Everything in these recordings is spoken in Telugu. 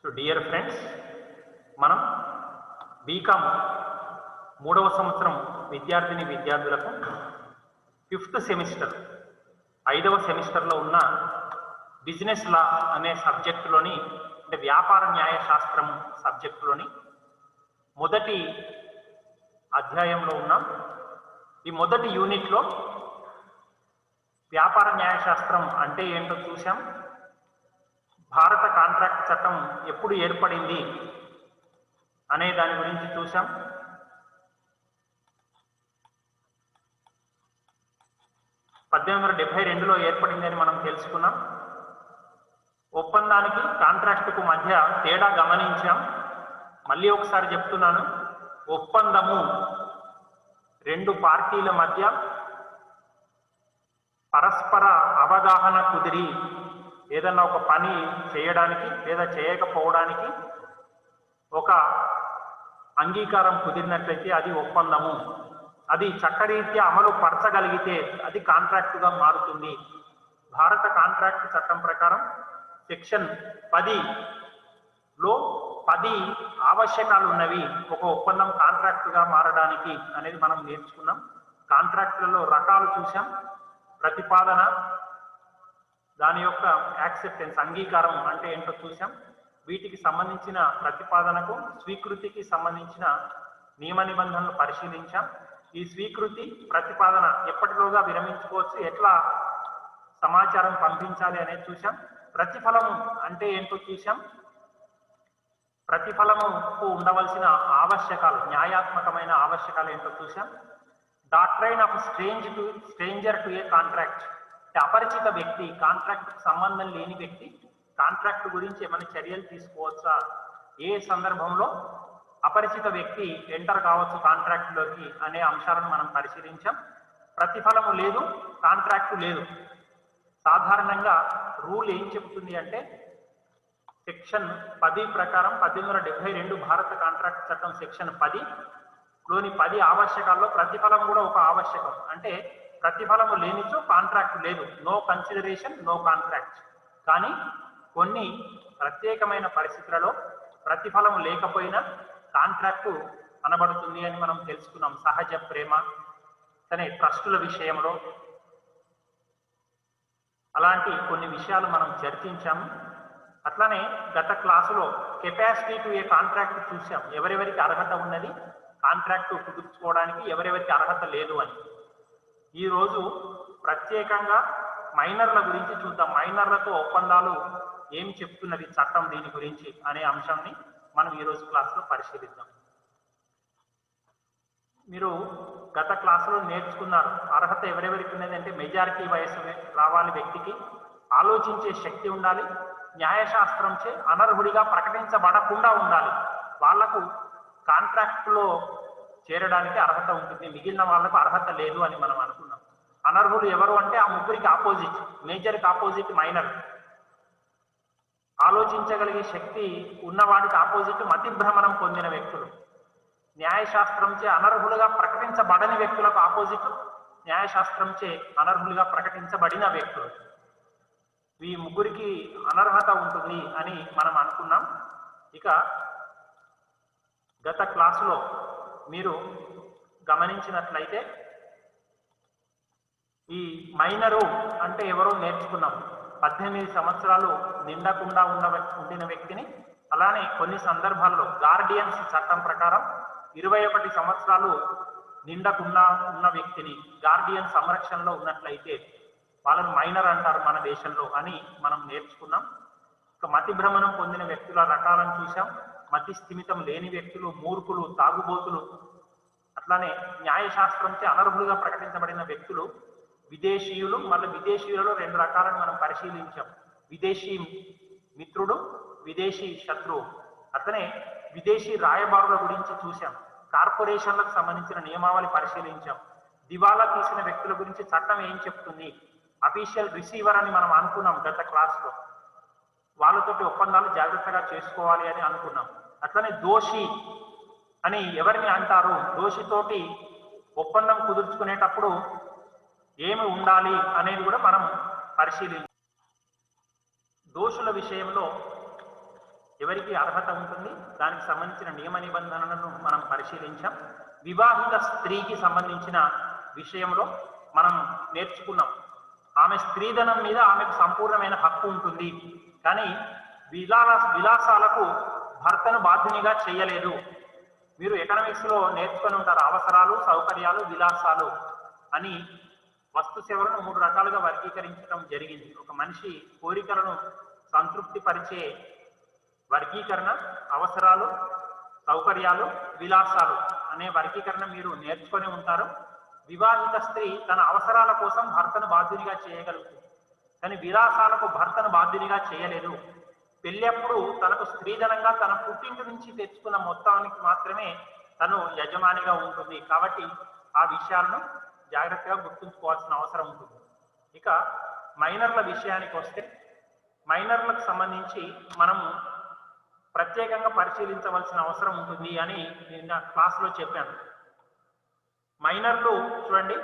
సో డియర్ ఫ్రెండ్స్, మనం బీకామ్ 3వ సంవత్సరం విద్యార్థులకు 5th సెమిస్టర్ 5వ సెమిస్టర్లో ఉన్న బిజినెస్ లా అనే సబ్జెక్టులోని అంటే వ్యాపార న్యాయశాస్త్రం సబ్జెక్టులోని మొదటి అధ్యాయంలో ఉన్నాం. ఈ మొదటి యూనిట్లో వ్యాపార న్యాయశాస్త్రం అంటే ఏంటో చూసాం. భారత కాంట్రాక్ట్ చట్టం ఎప్పుడు ఏర్పడింది అనే దాని గురించి చూసాం. లో ఏర్పడింది అని మనం తెలుసుకున్నాం. ఒప్పందానికి కాంట్రాక్టుకు మధ్య తేడా గమనించాం. మళ్ళీ ఒకసారి చెప్తున్నాను, ఒప్పందము రెండు పార్టీల మధ్య పరస్పర అవగాహన కుదిరి ఏదన్నా ఒక పని చేయడానికి లేదా చేయకపోవడానికి ఒక అంగీకారం కుదిరినట్లయితే అది ఒప్పందము. అది చట్టరీత్యా అమలు పరచగలిగితే అది కాంట్రాక్టుగా మారుతుంది. భారత కాంట్రాక్ట్ చట్టం ప్రకారం సెక్షన్ 10లో 10 ఆవశ్యకాలు ఉన్నవి ఒక ఒప్పందం కాంట్రాక్టుగా మారడానికి అనేది మనం నేర్చుకున్నాం. కాంట్రాక్టులలో రకాలు చూసాం. ప్రతిపాదన, దాని యొక్క యాక్సెప్టెన్స్ అంగీకారం అంటే ఏంటో చూసాం. వీటికి సంబంధించిన ప్రతిపాదనకు స్వీకృతికి సంబంధించిన నియమ నిబంధనలు పరిశీలించాం. ఈ స్వీకృతి ప్రతిపాదన ఎప్పటిలోగా విరమించుకోవచ్చు, ఎట్లా సమాచారం పంపించాలి అనేది చూసాం. ప్రతిఫలము అంటే ఏంటో చూసాం. ప్రతిఫలముకు ఉండవలసిన ఆవశ్యకాలు, న్యాయాత్మకమైన ఆవశ్యకాలు ఏంటో చూసాం. Doctrine of stranger to a contract, అపరిచిత వ్యక్తి, కాంట్రాక్ట్కు సంబంధం లేని వ్యక్తి కాంట్రాక్ట్ గురించి ఏమైనా చర్యలు తీసుకోవచ్చా, ఏ సందర్భంలో అపరిచిత వ్యక్తి ఎంటర్ కావచ్చు కాంట్రాక్టులోకి అనే అంశాలను మనం పరిశీలించాం. ప్రతిఫలము లేదు, కాంట్రాక్టు లేదు. సాధారణంగా రూల్ ఏం చెబుతుంది అంటే సెక్షన్ 10 ప్రకారం 1872 భారత కాంట్రాక్ట్ చట్టం సెక్షన్ 10లోని 10 ఆవశ్యకాల్లో ప్రతిఫలం కూడా ఒక ఆవశ్యకం. అంటే ప్రతిఫలము లేనిచో కాంట్రాక్ట్ లేదు, నో కన్సిడరేషన్ నో కాంట్రాక్ట్. కానీ కొన్ని ప్రత్యేకమైన పరిస్థితులలో ప్రతిఫలం లేకపోయినా కాంట్రాక్టు అనబడుతుంది అని మనం తెలుసుకున్నాం. సహజ ప్రేమ అనే ట్రస్టుల విషయంలో అలాంటి కొన్ని విషయాలు మనం చర్చించాము. అట్లానే గత క్లాసులో కెపాసిటీ టు ఏ కాంట్రాక్ట్ చూసాం. ఎవరెవరికి అర్హత ఉన్నది కాంట్రాక్టు కుదుర్చుకోవడానికి, ఎవరెవరికి అర్హత లేదు అని. ఈరోజు ప్రత్యేకంగా మైనర్ల గురించి చూద్దాం. మైనర్లతో ఒప్పందాలు ఏం చెప్తున్నది చట్టం దీని గురించి అనే అంశాన్ని మనం ఈరోజు క్లాసులో పరిశీలిద్దాం. మీరు గత క్లాసులో నేర్చుకున్నారు అర్హత ఎవరెవరికి ఉన్నది అంటే మెజారిటీ వయసు రావాలి వ్యక్తికి, ఆలోచించే శక్తి ఉండాలి, న్యాయశాస్త్రంచే అనర్హుడిగా ప్రకటించబడకుండా ఉండాలి. వాళ్లకు కాంట్రాక్టులో చేరడానికి అర్హత ఉంటుంది, మిగిలిన వాళ్లకు అర్హత లేదు అని మనం అనుకున్నాం. అనర్హులు ఎవరు అంటే ఆ ముగ్గురికి ఆపోజిట్, మేజర్కి ఆపోజిట్ మైనర్. ఆలోచించగలిగే శక్తి ఉన్నవాడికి ఆపోజిట్ మతిభ్రమణం పొందిన వ్యక్తులు. న్యాయశాస్త్రంచే అనర్హులుగా ప్రకటించబడని వ్యక్తులకు ఆపోజిట్ న్యాయశాస్త్రంచే అనర్హులుగా ప్రకటించబడిన వ్యక్తులు. ఈ ముగ్గురికి అనర్హత ఉంటుంది అని మనం అనుకున్నాం. ఇక గత క్లాసులో మీరు గమనించినట్లయితే ఈ మైనరు అంటే ఎవరో నేర్చుకున్నాం. 18 సంవత్సరాలు నిండకుండా ఉండిన వ్యక్తిని, అలానే కొన్ని సందర్భాల్లో గార్డియన్స్ చట్టం ప్రకారం 21 సంవత్సరాలు నిండకుండా ఉన్న వ్యక్తిని గార్డియన్ సంరక్షణలో ఉన్నట్లయితే వాళ్ళని మైనర్ అంటారు మన దేశంలో అని మనం నేర్చుకున్నాం. ఇక మతి భ్రమణం పొందిన వ్యక్తుల రకాలను చూసాం. మతి స్థిమితం లేని వ్యక్తులు, మూర్ఖులు, తాగుబోతులు. అట్లానే న్యాయశాస్త్రంచే అనర్హులుగా ప్రకటించబడిన వ్యక్తులు విదేశీయులు. మళ్ళీ విదేశీయులలో 2 రకాలను మనం పరిశీలించాం. విదేశీ మిత్రుడు, విదేశీ శత్రువు. అట్లనే విదేశీ రాయబారుల గురించి చూసాం. కార్పొరేషన్లకు సంబంధించిన నియమావళి పరిశీలించాం. దివాలా తీసిన వ్యక్తుల గురించి చట్టం ఏం చెప్తుంది, అఫీషియల్ రిసీవర్ అని మనం అనుకున్నాం గత క్లాస్లో. వాళ్ళతోటి ఒప్పందాలు జాగ్రత్తగా చేసుకోవాలి అని అనుకున్నాం. అట్లనే దోషి అని ఎవరిని అంటారు, దోషితోటి ఒప్పందం కుదుర్చుకునేటప్పుడు ఏమి ఉండాలి అనేది కూడా మనం పరిశీలించాం. దోషుల విషయంలో ఎవరికి అర్హత ఉంటుంది, దానికి సంబంధించిన నియమ నిబంధనలను మనం పరిశీలించాం. వివాహిత స్త్రీకి సంబంధించిన విషయంలో మనం నేర్చుకున్నాం. ఆమె స్త్రీధనం మీద ఆమెకు సంపూర్ణమైన హక్కు ఉంటుంది, కానీ విలాసాలకు భర్తను బాధ్యునిగా చేయలేదు. మీరు ఎకనామిక్స్లో నేర్చుకొని ఉంటారు, అవసరాలు, సౌకర్యాలు, విలాసాలు అని వస్తు సేవలను 3 రకాలుగా వర్గీకరించడం జరిగింది. ఒక మనిషి కోరికలను సంతృప్తి పరిచే వర్గీకరణ, అవసరాలు, సౌకర్యాలు, విలాసాలు అనే వర్గీకరణ మీరు నేర్చుకొని ఉంటారు. వివాహిత స్త్రీ తన అవసరాల కోసం భర్తను బాధ్యునిగా చేయగలుగుతుంది, కానీ విలాసాలకు భర్తను బాధ్యునిగా చేయలేదు. పెళ్ళప్పుడు తనకు స్త్రీధనంగా తన పుట్టింటి నుంచి తెచ్చుకున్న మొత్తానికి మాత్రమే తను యజమానిగా ఉంటుంది. కాబట్టి ఆ విషయాలను జాగ్రత్తగా గుర్తుంచుకోవాల్సిన అవసరం ఉంటుంది. ఇక మైనర్ల విషయానికి వస్తే, మైనర్లకు సంబంధించి మనము ప్రత్యేకంగా పరిశీలించవలసిన అవసరం ఉంటుంది అని నిన్న క్లాస్లో చెప్పాను. మైనర్లు చూడండి,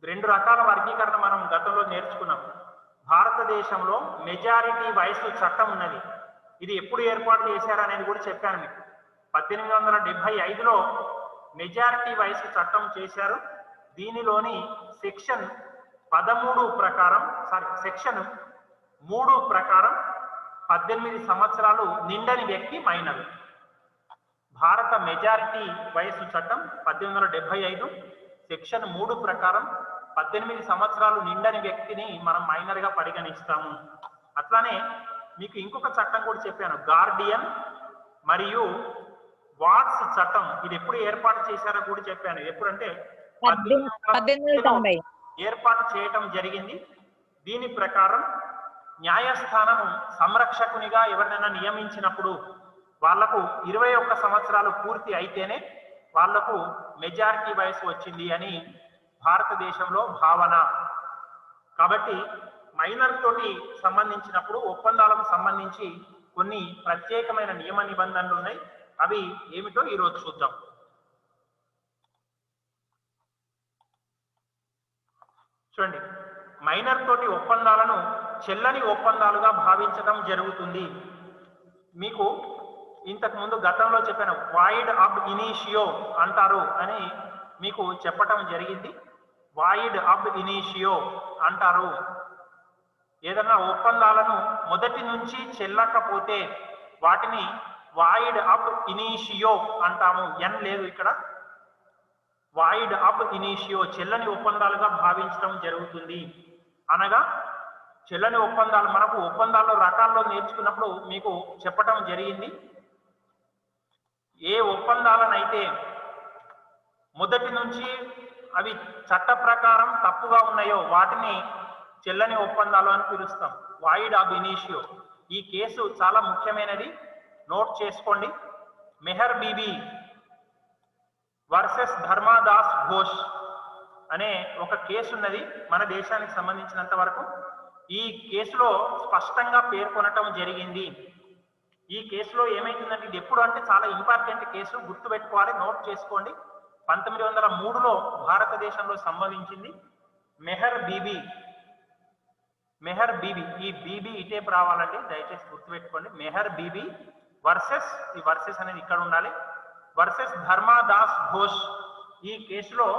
2 రకాల వర్గీకరణ మనం గతంలో నేర్చుకున్నాం. భారతదేశంలో మెజారిటీ వయసు చట్టం ఉన్నది. ఇది ఎప్పుడు ఏర్పాటు చేశారనేది కూడా చెప్పాను మీకు. 1875లో మెజారిటీ వయసు చట్టం చేశారు. దీనిలోని సెక్షన్ 3 ప్రకారం 18 సంవత్సరాలు నిండని వ్యక్తి మైనర్. భారత మెజారిటీ వయసు చట్టం 1875 సెక్షన్ 3 ప్రకారం 18 సంవత్సరాలు నిండని వ్యక్తిని మనం మైనర్గా పరిగణిస్తాము. అట్లానే మీకు ఇంకొక చట్టం కూడా చెప్పాను, గార్డియన్ మరియు వాట్స్ చట్టం. ఇది ఎప్పుడు ఏర్పాటు చేశారో కూడా చెప్పాను. ఎప్పుడంటే 1890 ఏర్పాటు చేయటం జరిగింది. దీని ప్రకారం న్యాయస్థానము సంరక్షకునిగా ఎవరినైనా నియమించినప్పుడు వాళ్లకు 21 సంవత్సరాలు పూర్తి అయితేనే వాళ్లకు మెజారిటీ వయసు వచ్చింది అని భారతదేశంలో భావన. కాబట్టి మైనర్ తోటి సంబంధించినప్పుడు ఒప్పందాలకు సంబంధించి కొన్ని ప్రత్యేకమైన నియమ నిబంధనలు ఉన్నాయి. అవి ఏమిటో ఈరోజు చూద్దాం. చూడండి, మైనర్ తోటి ఒప్పందాలను చెల్లని ఒప్పందాలుగా భావించడం జరుగుతుంది. మీకు ఇంతకు ముందు గతంలో చెప్పాను, వాయిడ్ అబ్ ఇనిషియో అంటారు అని మీకు చెప్పటం జరిగింది. వాయిడ్ అబ్ ఇనిషియో అంటారు. ఏదన్నా ఒప్పందాలను మొదటి నుంచి చెల్లకపోతే వాటిని వాయిడ్ అబ్ ఇనిషియో అంటాము. ఎన్ లేదు ఇక్కడ. వాయిడ్ అబ్ ఇనిషియో చెల్లని ఒప్పందాలుగా భావించడం జరుగుతుంది. అనగా చెల్లని ఒప్పందాలు మనకు ఒప్పందాల్లో రకాల్లో నేర్చుకున్నప్పుడు మీకు చెప్పటం జరిగింది. ఏ ఒప్పందాలనైతే మొదటి నుంచి అవి చట్ట ప్రకారం తప్పుగా ఉన్నాయో వాటిని చెల్లని ఒప్పందాలు అని పిలుస్తాం, వాయిడ్ అబ్ ఇనిషియో. ఈ కేసు చాలా ముఖ్యమైనది, నోట్ చేసుకోండి. మెహర్ బీబీ వర్సెస్ ధర్మాదాస్ ఘోష్ అనే ఒక కేసు ఉన్నది మన దేశానికి సంబంధించినంత వరకు. ఈ కేసులో స్పష్టంగా పేర్కొనటం జరిగింది. ఈ కేసులో ఏమైతుందంటే, ఇది ఎప్పుడు అంటే చాలా ఇంపార్టెంట్ కేసు, గుర్తుపెట్టుకోవాలి, నోట్ చేసుకోండి. 1903లో భారతదేశంలో సంభవించింది. మెహర్ బీబీ, ఈ బీబీ ఇటేపు రావాలండి, దయచేసి గుర్తుపెట్టుకోండి. మెహర్ బీబీ వర్సెస్, ఈ వర్సెస్ అనేది ఇక్కడ ఉండాలి, వర్సెస్ ధర్మాదాస్ ఘోష్. ఈ కేసులో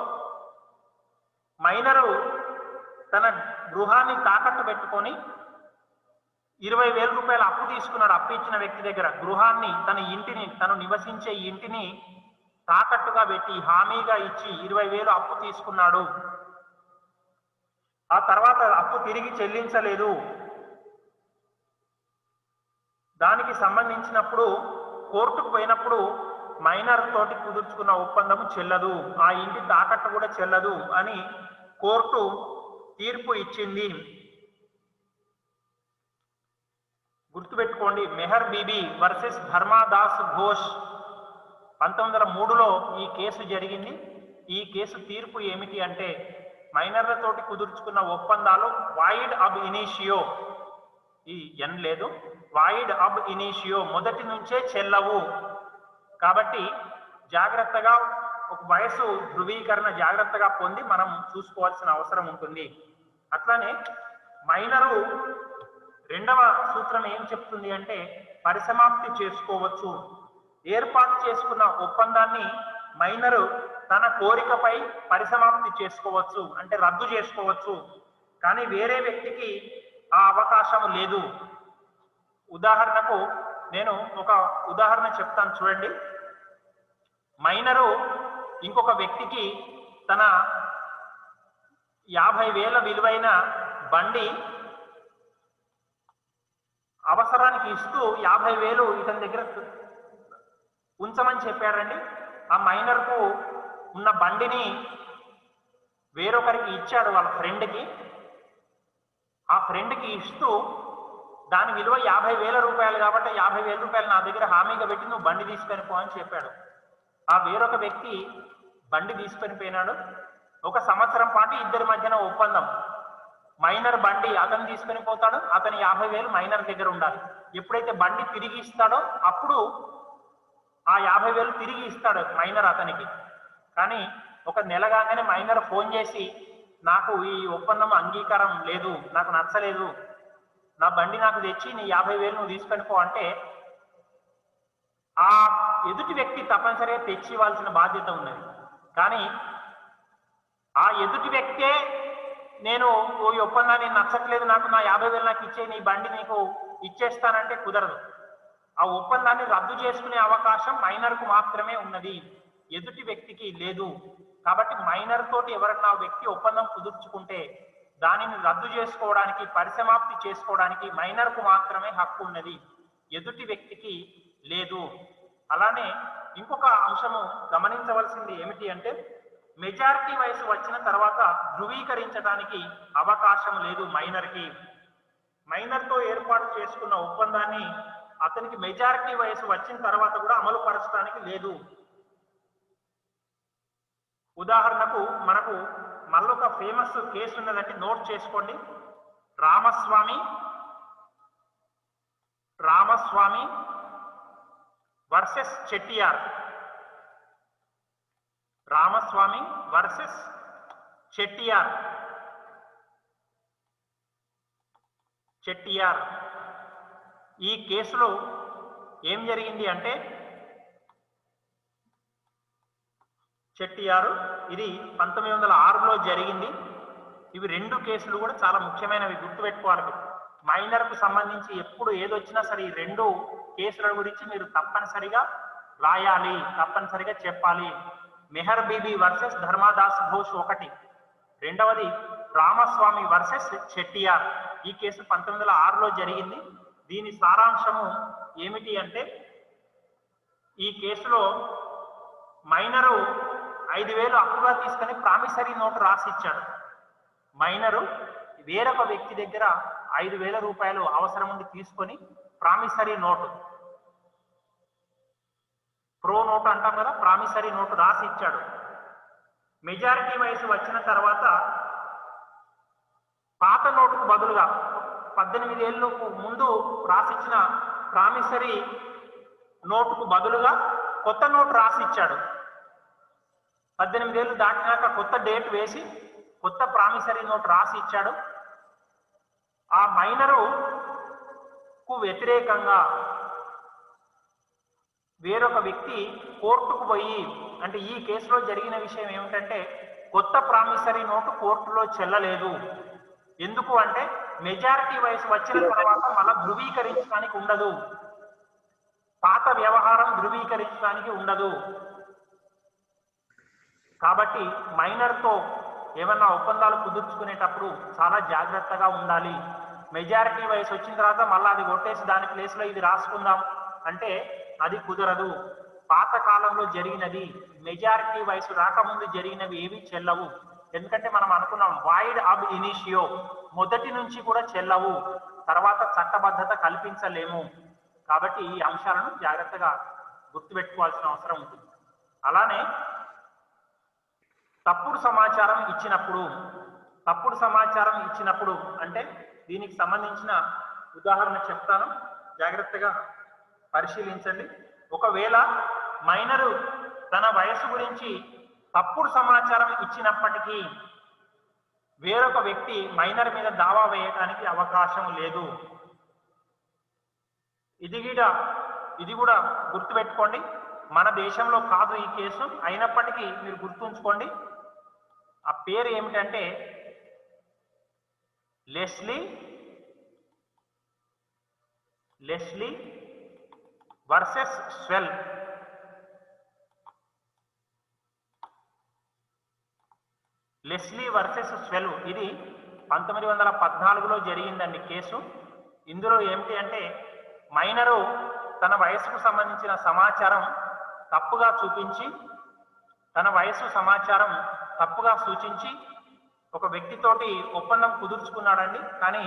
మైనరు తన గృహాన్ని తాకట్టు పెట్టుకొని 20,000 రూపాయలు అప్పు తీసుకున్నాడు. అప్పు ఇచ్చిన వ్యక్తి దగ్గర గృహాన్ని, తన ఇంటిని, తను నివసించే ఇంటిని తాకట్టుగా పెట్టి హామీగా ఇచ్చి 20,000 అప్పు తీసుకున్నాడు. ఆ తర్వాత అప్పు తిరిగి చెల్లించలేదు. దానికి సంబంధించినప్పుడు కోర్టుకు పోయినప్పుడు మైనర్ తోటి కుదుర్చుకున్న ఒప్పందము చెల్లదు, ఆ ఇంటి తాకట్టు కూడా చెల్లదు అని కోర్టు తీర్పు ఇచ్చింది. గుర్తుపెట్టుకోండి, మెహర్ బీబీ వర్సెస్ ధర్మాదాస్ ఘోష్ 1903లో ఈ కేసు జరిగింది. ఈ కేసు తీర్పు ఏమిటి అంటే, మైనర్లతోటి కుదుర్చుకున్న ఒప్పందాలు వాయిడ్ అబ్ ఇనిషియో, ఈ ఎన్ లేదు, వాయిడ్ అబ్ ఇనిషియో మొదటి నుంచే చెల్లవు. కాబట్టి జాగ్రత్తగా ఒక వయసు ధృవీకరణ జాగ్రత్తగా పొంది మనం చూసుకోవాల్సిన అవసరం ఉంటుంది. అట్లానే మైనరు రెండవ సూత్రం ఏం చెప్తుంది అంటే పరిసమాప్తి చేసుకోవచ్చు. ఏర్పాటు చేసుకున్న ఒప్పందాన్ని మైనరు తన కోరికపై పరిసమాప్తి చేసుకోవచ్చు, అంటే రద్దు చేసుకోవచ్చు. కానీ వేరే వ్యక్తికి ఆ అవకాశం లేదు. ఉదాహరణకు నేను ఒక ఉదాహరణ చెప్తాను చూడండి. మైనరు ఇంకొక వ్యక్తికి తన 50,000 విలువైన బండి అవసరానికి ఇస్తూ 50,000 ఇతని దగ్గర ఉంచమని చెప్పాడండి. ఆ మైనర్కు ఉన్న బండిని వేరొకరికి ఇచ్చాడు, వాళ్ళ ఫ్రెండ్కి. ఆ ఫ్రెండ్కి ఇస్తూ దాని విలువ 50,000 రూపాయలు కాబట్టి 50,000 రూపాయలు నా దగ్గర హామీగా పెట్టి నువ్వు బండి తీసుకొని పో అని చెప్పాడు. ఆ వేరొక వ్యక్తి బండి తీసుకొని పోయినాడు. 1 సంవత్సరం పాటు ఇద్దరి మధ్యన ఒప్పందం. మైనర్ బండి అతను తీసుకొని పోతాడు, అతని 50,000 మైనర్ దగ్గర ఉండాలి. ఎప్పుడైతే బండి తిరిగి ఇస్తాడో అప్పుడు ఆ 50,000 తిరిగి ఇస్తాడు మైనర్ అతనికి. కానీ 1 నెల కాగానే మైనర్ ఫోన్ చేసి నాకు ఈ ఒప్పందం అంగీకారం లేదు, నాకు నచ్చలేదు, నా బండి నాకు తెచ్చి నీ 50,000 నువ్వు తీసుకొని పో అంటే ఆ ఎదుటి వ్యక్తి తప్పనిసరిగా తెచ్చి ఇవ్వాల్సిన బాధ్యత ఉన్నది. కానీ ఆ ఎదుటి వ్యక్తే నేను ఈ ఒప్పందాన్ని నచ్చట్లేదు, నాకు నా 50,000 నాకు ఇచ్చే, నీ బండి నీకు ఇచ్చేస్తానంటే కుదరదు. ఆ ఒప్పందాన్ని రద్దు చేసుకునే అవకాశం మైనర్కు మాత్రమే ఉన్నది, ఎదుటి వ్యక్తికి లేదు. కాబట్టి మైనర్ తోటి ఎవరన్నా వ్యక్తి ఒప్పందం కుదుర్చుకుంటే దానిని రద్దు చేసుకోవడానికి, పరిసమాప్తి చేసుకోవడానికి మైనర్కు మాత్రమే హక్కు ఉన్నది, ఎదుటి వ్యక్తికి లేదు. అలానే ఇంకొక అంశము గమనించవలసింది ఏమిటి అంటే మెజారిటీ వయసు వచ్చిన తర్వాత ధృవీకరించడానికి అవకాశం లేదు మైనర్కి. మైనర్తో ఏర్పాటు చేసుకున్న ఒప్పందాన్ని అతనికి మెజారిటీ వయసు వచ్చిన తర్వాత కూడా అమలు పరచడానికి లేదు. ఉదాహరణకు మనకు మళ్ళొక ఫేమస్ కేసు ఉన్నదంటే నోట్ చేసుకోండి. రామస్వామి వర్సెస్ చెట్టియార్. రామస్వామి వర్సెస్ చెట్టియార్. ఈ కేసులో ఏం జరిగింది అంటే చెట్టియారు, ఇది 1906లో జరిగింది. ఇవి 2 కేసులు కూడా చాలా ముఖ్యమైనవి, గుర్తుపెట్టుకోవాలి. మైనర్కు సంబంధించి ఎప్పుడు ఏదొచ్చినా సరే ఈ 2 కేసుల గురించి మీరు తప్పనిసరిగా రాయాలి, తప్పనిసరిగా చెప్పాలి. మెహర్ బీబీ వర్సెస్ ధర్మాదాస్ ఘోష్ ఒకటి, రెండవది రామస్వామి వర్సెస్ చెట్టియార్. ఈ కేసు 1906లో జరిగింది. దీని సారాంశము ఏమిటి అంటే ఈ కేసులో మైనరు 5,000 అప్పుగా తీసుకొని ప్రామిసరీ నోటు రాసి ఇచ్చాడు. మైనరు వేరొక వ్యక్తి దగ్గర 5,000 రూపాయలు అవసరం ఉండి తీసుకొని ప్రామిసరీ నోటు, ప్రో నోటు అంటాం కదా, ప్రామిసరీ నోటు రాసి ఇచ్చాడు. మెజారిటీ వయసు వచ్చిన తర్వాత పాత నోటుకు బదులుగా 18 ఏళ్ళకు ముందు రాసిచ్చిన ప్రామిసరీ నోటుకు బదులుగా కొత్త నోటు రాసి ఇచ్చాడు. 18 ఏళ్ళు దాటినాక కొత్త డేట్ వేసి కొత్త ప్రామిసరీ నోటు రాసి ఇచ్చాడు. ఆ మైనరుకు వ్యతిరేకంగా వేరొక వ్యక్తి కోర్టుకు పోయి, అంటే ఈ కేసులో జరిగిన విషయం ఏమిటంటే కొత్త ప్రామిసరీ నోటు కోర్టులో చెల్లలేదు. ఎందుకు అంటే మెజారిటీ వయసు వచ్చిన తర్వాత మళ్ళా ధృవీకరించడానికి ఉండదు, పాత వ్యవహారం ధృవీకరించడానికి ఉండదు. కాబట్టి మైనర్తో ఏమన్నా ఒప్పందాలు కుదుర్చుకునేటప్పుడు చాలా జాగ్రత్తగా ఉండాలి. మెజారిటీ వయసు వచ్చిన తర్వాత మళ్ళీ అది కొట్టేసి దాని ప్లేస్లో ఇది రాసుకుందాం అంటే అది కుదరదు. పాత కాలంలో జరిగినది, మెజారిటీ వయసు రాకముందు జరిగినవి ఏవి చెల్లవు. ఎందుకంటే మనం అనుకున్నాం వాయిడ్ అబ్ ఇనిషియో, మొదటి నుంచి కూడా చెల్లవు, తర్వాత చట్టబద్ధత కల్పించలేము. కాబట్టి ఈ అంశాలను జాగ్రత్తగా గుర్తుపెట్టుకోవాల్సిన అవసరం ఉంటుంది. అలానే తప్పుడు సమాచారం ఇచ్చినప్పుడు అంటే దీనికి సంబంధించిన ఉదాహరణ చెప్తాను, జాగ్రత్తగా పరిశీలించండి. ఒకవేళ మైనరు తన వయసు గురించి తప్పుడు సమాచారం ఇచ్చినప్పటికీ వేరొక వ్యక్తి మైనర్ మీద దావా వేయడానికి అవకాశం లేదు. ఇది కూడా గుర్తుపెట్టుకోండి. మన దేశంలో కాదు ఈ కేసు, అయినప్పటికీ మీరు గుర్తుంచుకోండి. ఆ పేరు ఏమిటంటే Leslie versus swell. Leslie versus swell ఇది 1914లో జరిగిందండి కేసు. ఇందులో ఏమిటి అంటే మైనరు తన వయసుకు సంబంధించిన సమాచారం తప్పుగా సూచించి ఒక వ్యక్తితోటి ఒప్పందం కుదుర్చుకున్నాడండి. కానీ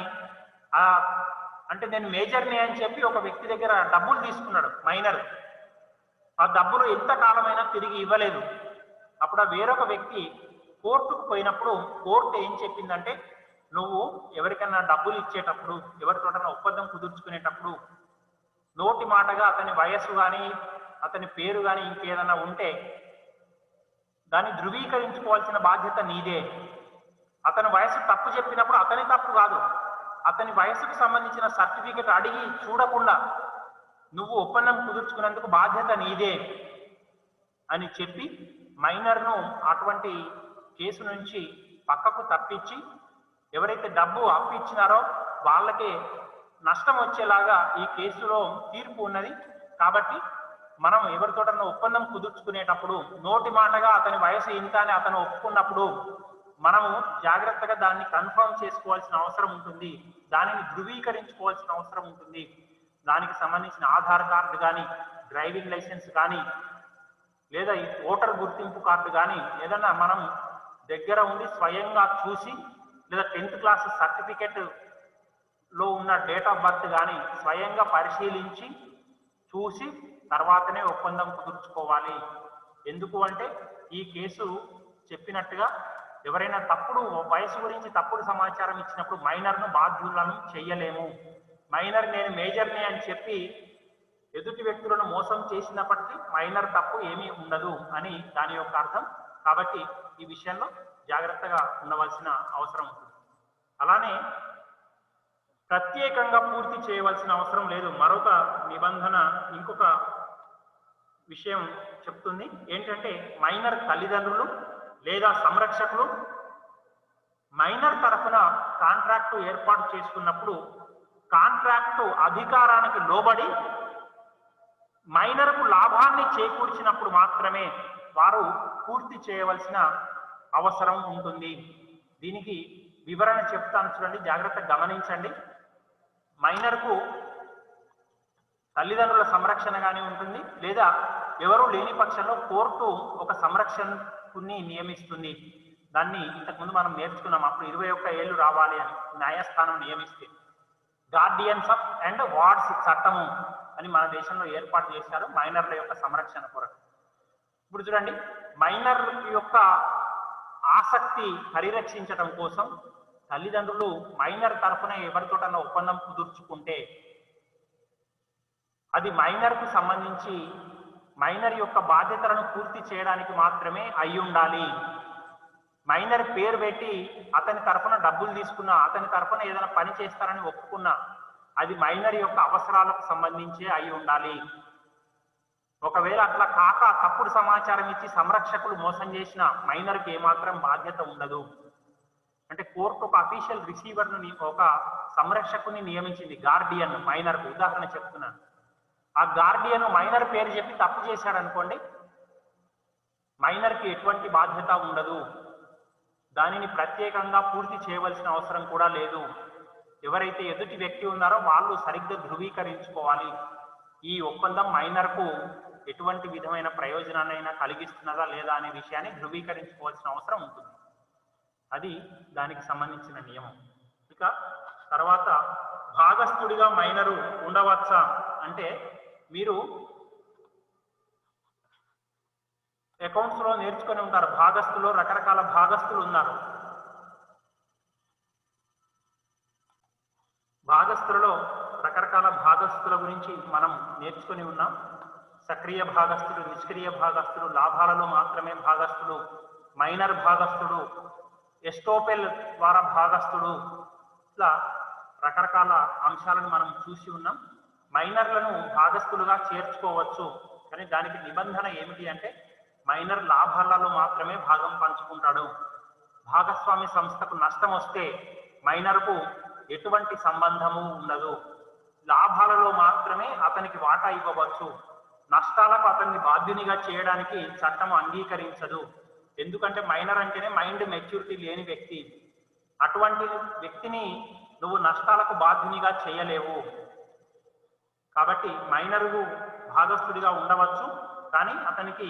అంటే నేను మేజర్ని అని చెప్పి ఒక వ్యక్తి దగ్గర డబ్బులు తీసుకున్నాడు మైనర్. ఆ డబ్బులు ఎంత కాలమైనా తిరిగి ఇవ్వలేదు. అప్పుడు ఆ వేరొక వ్యక్తి కోర్టుకు పోయినప్పుడు కోర్టు ఏం చెప్పిందంటే, నువ్వు ఎవరికైనా డబ్బులు ఇచ్చేటప్పుడు, ఎవరితోటైనా ఒప్పందం కుదుర్చుకునేటప్పుడు నోటి మాటగా అతని వయస్సు కానీ అతని పేరు కానీ ఇంకేదైనా ఉంటే దాన్ని ధృవీకరించుకోవాల్సిన బాధ్యత నీదే. అతని వయసు తప్పు చెప్పినప్పుడు అతని తప్పు కాదు, అతని వయసుకు సంబంధించిన సర్టిఫికెట్ అడిగి చూడకుండా నువ్వు ఒప్పందం కుదుర్చుకున్నందుకు బాధ్యత నీదే అని చెప్పి మైనర్ను అటువంటి కేసు నుంచి పక్కకు తప్పించి ఎవరైతే డబ్బు అప్పిచ్చినారో వాళ్ళకే నష్టం వచ్చేలాగా ఈ కేసులో తీర్పు ఉన్నది. కాబట్టి మనం ఎవరితోటన్నా ఒప్పందం కుదుర్చుకునేటప్పుడు నోటి మాటగా అతని వయసు ఇంత అని అతను ఒప్పుకున్నప్పుడు మనము జాగ్రత్తగా దాన్ని కన్ఫర్మ్ చేసుకోవాల్సిన అవసరం ఉంటుంది, దానిని ధృవీకరించుకోవాల్సిన అవసరం ఉంటుంది. దానికి సంబంధించిన ఆధార్ కార్డు కానీ, డ్రైవింగ్ లైసెన్స్ కానీ, లేదా ఈ ఓటర్ గుర్తింపు కార్డు కానీ ఏదన్నా మనం దగ్గర ఉండి స్వయంగా చూసి, లేదా 10th క్లాస్ సర్టిఫికెట్ లో ఉన్న డేట్ ఆఫ్ బర్త్ కానీ స్వయంగా పరిశీలించి చూసి తర్వాతనే ఒప్పందం కుదుర్చుకోవాలి. ఎందుకు అంటే ఈ కేసు చెప్పినట్టుగా ఎవరైనా తప్పుడు వయసు గురించి తప్పుడు సమాచారం ఇచ్చినప్పుడు మైనర్ను బాధ్యులను చెయ్యలేము. మైనర్ నేను మేజర్ని అని చెప్పి ఎదుటి వ్యక్తులను మోసం చేసినప్పటికీ మైనర్ తప్పు ఏమీ ఉండదు అని దాని యొక్క అర్థం. కాబట్టి ఈ విషయంలో జాగ్రత్తగా ఉండవలసిన అవసరం ఉంటుంది. అలానే ప్రత్యేకంగా పూర్తి చేయవలసిన అవసరం లేదు. మరొక నిబంధన ఇంకొక విషయం చెప్తుంది. ఏంటంటే మైనర్ తల్లిదండ్రులు లేదా సంరక్షకులు మైనర్ తరఫున కాంట్రాక్టు ఏర్పాటు చేసుకున్నప్పుడు కాంట్రాక్టు అధికారానికి లోబడి మైనర్కు లాభాన్ని చేకూర్చినప్పుడు మాత్రమే వారు పూర్తి చేయవలసిన అవసరం ఉంటుంది. దీనికి వివరణ చెప్తాను చూడండి, జాగ్రత్తగా గమనించండి. మైనర్కు తల్లిదండ్రుల సంరక్షణ కానీ ఉంటుంది, లేదా ఎవరు లేని పక్షంలో కోర్టు ఒక సంరక్షకుని నియమిస్తుంది. దాన్ని ఇంతకుముందు మనం నేర్చుకున్నాం. అప్పుడు 21 ఏళ్ళు రావాలి అని న్యాయస్థానం నియమిస్తే గార్డియన్స్ ఆఫ్ అండ్ వార్డ్స్ చట్టము అని మన దేశంలో ఏర్పాటు చేశారు మైనర్ల యొక్క సంరక్షణ కొరకు. ఇప్పుడు చూడండి, మైనర్ యొక్క ఆసక్తి పరిరక్షించడం కోసం తల్లిదండ్రులు మైనర్ తరఫున ఎవరితోటన్నా ఒప్పందం కుదుర్చుకుంటే అది మైనర్కు సంబంధించి మైనర్ యొక్క బాధ్యతలను పూర్తి చేయడానికి మాత్రమే అయి ఉండాలి. మైనర్ పేరు పెట్టి అతని తరఫున డబ్బులు తీసుకున్నా, అతని తరఫున ఏదైనా పని చేస్తారని ఒప్పుకున్నా అది మైనర్ యొక్క అవసరాలకు సంబంధించే అయి ఉండాలి. ఒకవేళ అట్లా కాక తప్పుడు సమాచారం ఇచ్చి సంరక్షకులు మోసం చేసిన మైనర్కి ఏమాత్రం బాధ్యత ఉండదు. అంటే కోర్టు ఒక అఫీషియల్ రిసీవర్ను ఒక సంరక్షకుని నియమించింది, గార్డియన్. మైనర్కు ఉదాహరణ చెప్తున్నాను. ఆ గార్డియన్ మైనర్ పేరు చెప్పి తప్పు చేశాడు అనుకోండి, మైనర్కి ఎటువంటి బాధ్యత ఉండదు. దానిని ప్రత్యేకంగా పూర్తి చేయవలసిన అవసరం కూడా లేదు. ఎవరైతే ఎదుటి వ్యక్తి ఉన్నారో వాళ్ళు సరిగ్గా ధృవీకరించుకోవాలి. ఈ ఒప్పందం మైనర్కు ఎటువంటి విధమైన ప్రయోజనాన్నైనా కలిగిస్తున్నదా లేదా అనే విషయాన్ని ధృవీకరించుకోవాల్సిన అవసరం ఉంటుంది. అది దానికి సంబంధించిన నియమం. ఇక తర్వాత భాగస్థుడిగా మైనరు ఉండవచ్చా అంటే, మీరు అకౌంట్స్లో నేర్చుకొని ఉంటారు, భాగస్థులు రకరకాల భాగస్థులు ఉన్నారు. భాగస్థులలో రకరకాల భాగస్థుల గురించి మనం నేర్చుకొని ఉన్నాం. సక్రియ భాగస్థుడు, నిష్క్రియ భాగస్థుడు, లాభాలలో మాత్రమే భాగస్థుడు, మైనర్ భాగస్థుడు, ఎస్టోపెల్ ద్వారా భాగస్థుడు, ఇట్లా రకరకాల అంశాలను మనం చూసి ఉన్నాం. మైనర్లను భాగస్థులుగా చేర్చుకోవచ్చు. కానీ దానికి నిబంధన ఏమిటి అంటే మైనర్ లాభాలలో మాత్రమే భాగం పంచుకుంటాడు. భాగస్వామి సంస్థకు నష్టం వస్తే మైనర్కు ఎటువంటి సంబంధము ఉండదు. లాభాలలో మాత్రమే అతనికి వాటా ఇవ్వవచ్చు. నష్టాలకు అతన్ని బాధ్యునిగా చేయడానికి చట్టం అంగీకరించదు. ఎందుకంటే మైనర్ అంటేనే మైండ్ మెచ్యూరిటీ లేని వ్యక్తి. అటువంటి వ్యక్తిని నువ్వు నష్టాలకు బాధ్యునిగా చేయలేవు. కాబట్టి మైనరు భాగస్థుడిగా ఉండవచ్చు, కానీ అతనికి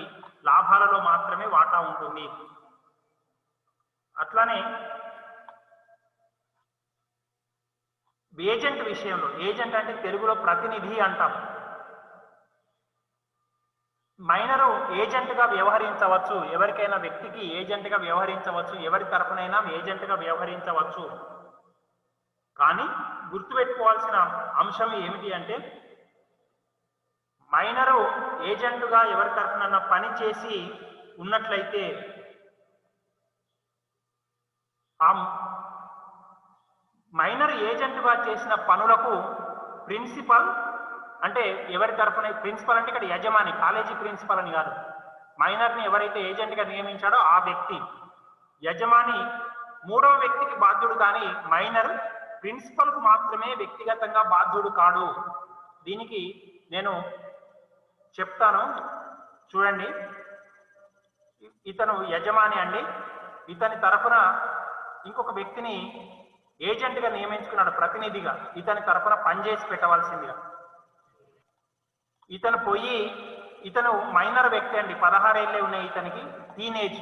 లాభాలలో మాత్రమే వాటా ఉంటుంది. అట్లానే ఏజెంట్ విషయంలో, ఏజెంట్ అంటే తెలుగులో ప్రతినిధి అంటాం. మైనరు ఏజెంట్గా వ్యవహరించవచ్చు. ఎవరికైనా వ్యక్తికి ఏజెంట్గా వ్యవహరించవచ్చు, ఎవరి తరపునైనా ఏజెంట్గా వ్యవహరించవచ్చు. కానీ గుర్తుపెట్టుకోవాల్సిన అంశం ఏమిటి అంటే మైనరు ఏజెంటుగా ఎవరి తరపునన్నా పని చేసి ఉన్నట్లయితే ఆ మైనర్ ఏజెంటుగా చేసిన పనులకు ప్రిన్సిపల్ అంటే ఎవరి తరపున, ప్రిన్సిపల్ అంటే ఇక్కడ యజమాని, కాలేజీ ప్రిన్సిపల్ అని కాదు. మైనర్ని ఎవరైతే ఏజెంట్గా నియమించాడో ఆ వ్యక్తి, యజమాని మూడవ వ్యక్తికి బాధ్యుడు. కానీ మైనర్ ప్రిన్సిపల్కు మాత్రమే వ్యక్తిగతంగా బాధ్యుడు కాడు. దీనికి నేను చెప్తాను చూడండి. ఇతను యజమాని అండి, ఇతని తరపున ఇంకొక వ్యక్తిని ఏజెంట్గా నియమించుకున్నాడు, ప్రతినిధిగా. ఇతని తరపున పనిచేసి పెట్టవలసిందిగా. ఇతను పోయి, ఇతను మైనర్ వ్యక్తి అండి, 16 ఏళ్ళే ఉన్నాయి ఇతనికి, టీనేజ్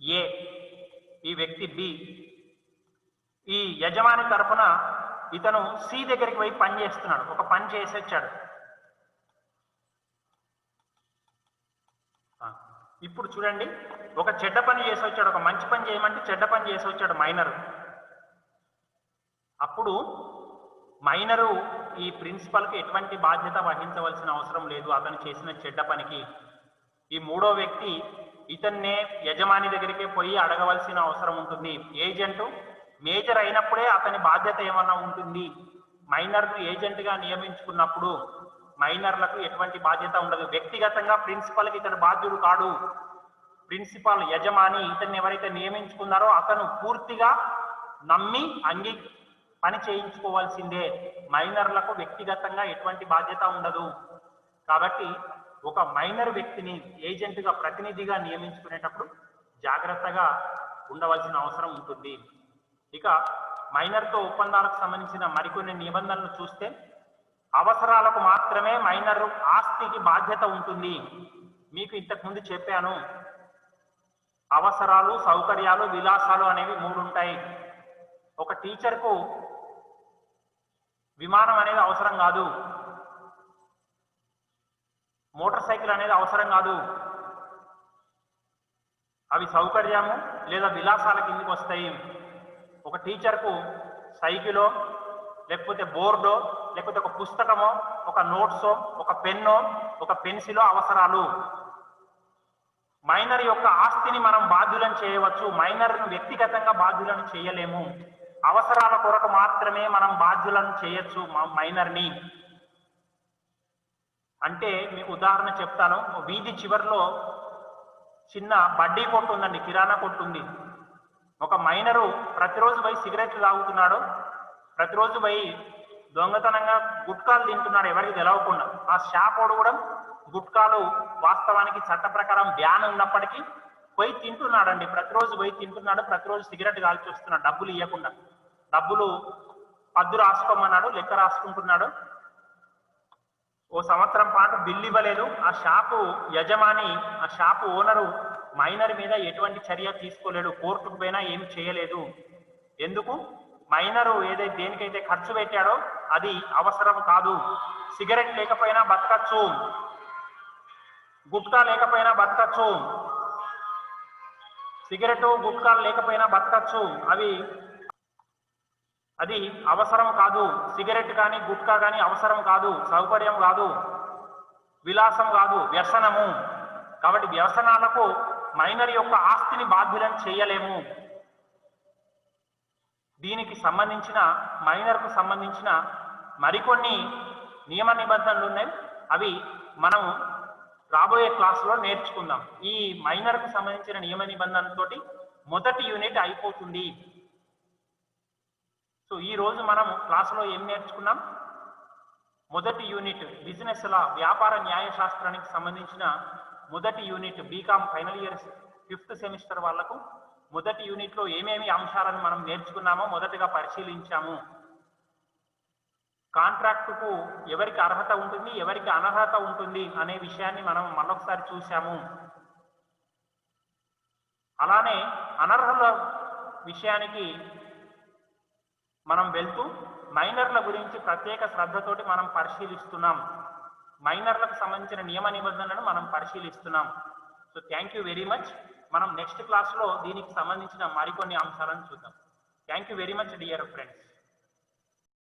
ఏ, ఈ వ్యక్తి బి. ఈ యజమాని తరపున ఇతను సి దగ్గరికి పోయి పని చేస్తున్నాడు, ఒక పని చేసి వచ్చాడు. ఇప్పుడు చూడండి, ఒక చెడ్డ పని చేసి వచ్చాడు, ఒక మంచి పని చేయమంటే చెడ్డ పని చేసి వచ్చాడు మైనరు. అప్పుడు మైనరు ఈ ప్రిన్సిపల్కి ఎటువంటి బాధ్యత వహించవలసిన అవసరం లేదు అతను చేసిన చెడ్డ పనికి. ఈ మూడో వ్యక్తి ఇతన్నే యజమాని దగ్గరికి పోయి అడగవలసిన అవసరం ఉంటుంది. ఏజెంటు మేజర్ అయినప్పుడే అతని బాధ్యత ఏమన్నా ఉంటుంది. మైనర్ను ఏజెంట్గా నియమించుకున్నప్పుడు మైనర్లకు ఎటువంటి బాధ్యత ఉండదు. వ్యక్తిగతంగా ప్రిన్సిపల్కి ఇతను బాధ్యుడు కాడు. ప్రిన్సిపల్ యజమాని ఇతన్ని ఎవరైతే నియమించుకున్నారో అతను పూర్తిగా నమ్మి పని చేయించుకోవాల్సిందే. మైనర్లకు వ్యక్తిగతంగా ఎటువంటి బాధ్యత ఉండదు. కాబట్టి ఒక మైనర్ వ్యక్తిని ఏజెంట్గా, ప్రతినిధిగా నియమించుకునేటప్పుడు జాగ్రత్తగా ఉండవలసిన అవసరం ఉంటుంది. ఇక మైనర్తో ఒప్పందాలకు సంబంధించిన మరికొన్ని నిబంధనలు చూస్తే, అవసరాలకు మాత్రమే మైనర్ ఆస్తికి బాధ్యత ఉంటుంది. మీకు ఇంతకుముందు చెప్పాను, అవసరాలు, సౌకర్యాలు, విలాసాలు అనేవి 3 ఉంటాయి. ఒక టీచర్కు విమానం అనేది అవసరం కాదు, మోటార్ సైకిల్ అనేది అవసరం కాదు. అవి సౌకర్యము లేదా విలాసాల కిందకి వస్తాయి. ఒక టీచర్కు సైకిలో, లేకపోతే బోర్డో, లేకపోతే ఒక పుస్తకమో, ఒక నోట్సో, ఒక పెన్నో, ఒక పెన్సిలో అవసరాలు. మైనర్ యొక్క ఆస్తిని మనం బాధ్యులను చేయవచ్చు, మైనర్ను వ్యక్తిగతంగా బాధ్యులను చేయలేము. అవసరాల కొరకు మాత్రమే మనం బాధ్యులను చేయొచ్చు మైనర్ని. అంటే మీకు ఉదాహరణ చెప్తాను. వీధి చివరిలో చిన్న బడ్డీ కొట్టు ఉందండి, కిరాణా కొట్టు ఉంది. ఒక మైనరు ప్రతిరోజు పోయి సిగరెట్లు తాగుతున్నాడు, ప్రతిరోజు పోయి దొంగతనంగా గుట్కాలు తింటున్నాడు ఎవరికి తెలవకుండా. ఆ షాప్ వాడు కూడా గుట్కాలు వాస్తవానికి చట్ట ప్రకారం బ్యాన్ ఉన్నప్పటికీ పోయి తింటున్నాడండి, ప్రతిరోజు పోయి తింటున్నాడు, ప్రతిరోజు సిగరెట్ కాల్చి వస్తున్నాడు డబ్బులు ఇవ్వకుండా. డబ్బులు పద్దు రాసుకోమన్నాడు, లెక్క రాసుకుంటున్నాడు. ఓ సంవత్సరం పాటు బిల్లు ఇవ్వలేదు. ఆ షాపు యజమాని, ఆ షాపు ఓనరు మైనర్ మీద ఎటువంటి చర్య తీసుకోలేడు, కోర్టుకు పోయినా ఏమి చేయలేదు. ఎందుకు? మైనరు ఏదైతే దేనికైతే ఖర్చు పెట్టాడో అది అవసరం కాదు. సిగరెట్ లేకపోయినా బతకచ్చు, గుట్కా లేకపోయినా బతకచ్చు, సిగరెట్ గుట్కాలు లేకపోయినా బతకచ్చు. అది అవసరం కాదు. సిగరెట్ కానీ గుట్కా కానీ అవసరం కాదు, సౌకర్యం కాదు, విలాసం కాదు, వ్యసనము. కాబట్టి వ్యసనాలకు మైనర్ యొక్క ఆస్తిని బాధ్యులను చేయలేము. దీనికి సంబంధించిన మైనర్కు సంబంధించిన మరికొన్ని నియమ నిబంధనలు ఉన్నాయి, అవి మనం రాబోయే క్లాసులో నేర్చుకుందాం. ఈ మైనర్కు సంబంధించిన నియమ నిబంధనలతోటి మొదటి యూనిట్ అయిపోతుంది. సో ఈ రోజు మనం క్లాసులో ఏం నేర్చుకున్నాం? మొదటి యూనిట్ బిజినెస్ లా, వ్యాపార న్యాయశాస్త్రానికి సంబంధించిన మొదటి unit BCom final year 5th semester వాళ్ళకు మొదటి యూనిట్లో ఏమేమి అంశాలను మనం నేర్చుకున్నామో మొదటగా పరిశీలించాము. కాంట్రాక్టుకు ఎవరికి అర్హత ఉంటుంది, ఎవరికి అనర్హత ఉంటుంది అనే విషయాన్ని మనం మరొకసారి చూసాము. అలానే అనర్హుల విషయానికి మనం వెళ్తూ మైనర్ల గురించి ప్రత్యేక శ్రద్ధతోటి మనం పరిశీలిస్తున్నాం. మైనర్లకు సంబంధించిన నియమ నిబంధనలను మనం పరిశీలిస్తున్నాం. So thank you very much. మనం నెక్స్ట్ క్లాస్లో దీనికి సంబంధించిన మరికొన్ని అంశాలను చూద్దాం. Thank you very much dear friends.